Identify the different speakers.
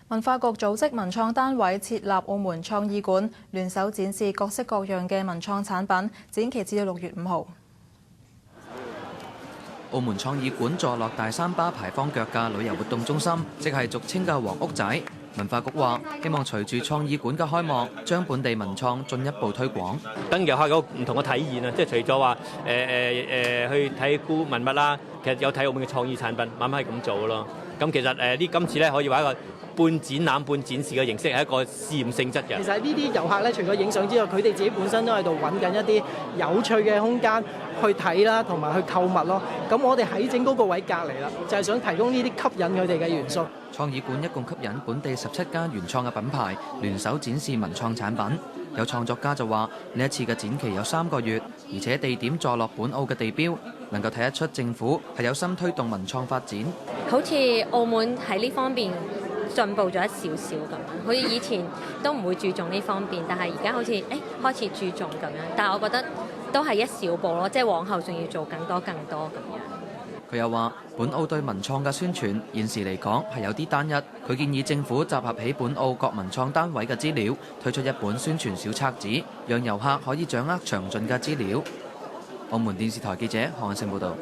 Speaker 1: 文化局組織文創單位設立澳門創意館，聯手展示各式各樣嘅文創產品，展期至到6月5號。
Speaker 2: 澳門創意館坐落大三巴牌坊腳嘅旅遊活動中心，即係俗稱嘅黃屋仔。文化局話，希望隨住創意館嘅開幕，將本地文創進一步推廣，
Speaker 3: 等遊客有唔同嘅體驗啊！即係除咗話去睇古文物啦，其實有睇澳門嘅創意產品，慢慢係咁做咯。咁其實今次咧可以話一個半展覽半展示嘅形式，係一個試驗性質嘅。
Speaker 4: 其實呢啲遊客咧，除咗影相之外，佢哋自己本身都喺度揾緊一啲有趣嘅空間去睇啦，同埋去購物咯。咁我哋喺整嗰個位隔離啦，就係想提供呢啲吸引佢哋嘅元素。
Speaker 2: 創意館一共吸引本地17間原創嘅品牌聯手展示文創產品。有創作家就話：呢一次嘅展期有3個月，而且地點坐落本澳嘅地標，能夠睇得出政府係有心推動文創發展。
Speaker 5: 好似澳門喺呢方面進步咗一少少咁樣，好似以前都唔會注重呢方面，但係而家好似開始注重咁樣。但係我覺得都係一小步咯，即係往後仲要做更多咁樣。
Speaker 2: 佢又話：本澳對文創嘅宣傳現時嚟講係有啲單一，佢建議政府集合起本澳各文創單位嘅資料，推出一本宣傳小冊子，讓遊客可以掌握詳盡嘅資料。澳門電視台記者韓勝報導。